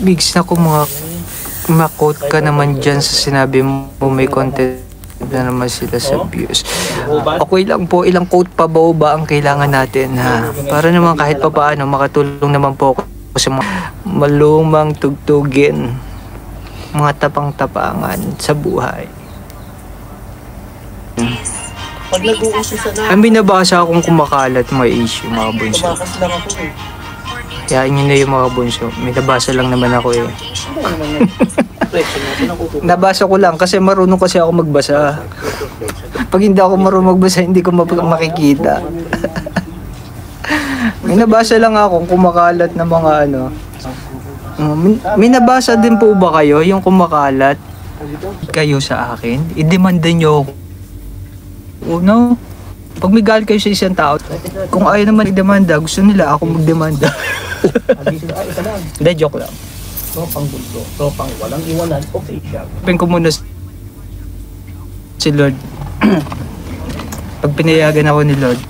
Bigs na ko ma-quote ka naman dyan sa sinabi mo may content na naman sila sa views. Okay lang po, ilang quote pa ba ang kailangan natin ha? Para naman kahit pa paano makatulong naman po ako sa mga malumang tugtugin, mga tapang-tapangan sa buhay. Pag nag-uuso sa na, Ang binabasa akong kumakalat mga issue, mga bunso. tumakas lang ako eh. Kaya yun na yung mga bunso. May nabasa lang naman ako eh. Ano naman yan? Reflection natin ang kukuha. Nabasa ko lang kasi marunong kasi ako magbasa. Pag hindi ako marunong magbasa, hindi ko makikita. May nabasa lang ako kumakalat na mga ano. May nabasa din po ba kayo yung kumakalat kayo sa akin? I-demanda nyo ako. No? Pag may galit kayo sa isang tao, kung ayaw naman i-demanda, gusto nila ako mag-demanda. Hindi, joke lang. Tropang gusto, tropang walang iwanan, okay siya. Open ko muna si Lord. Pag pinayagan ako ni Lord,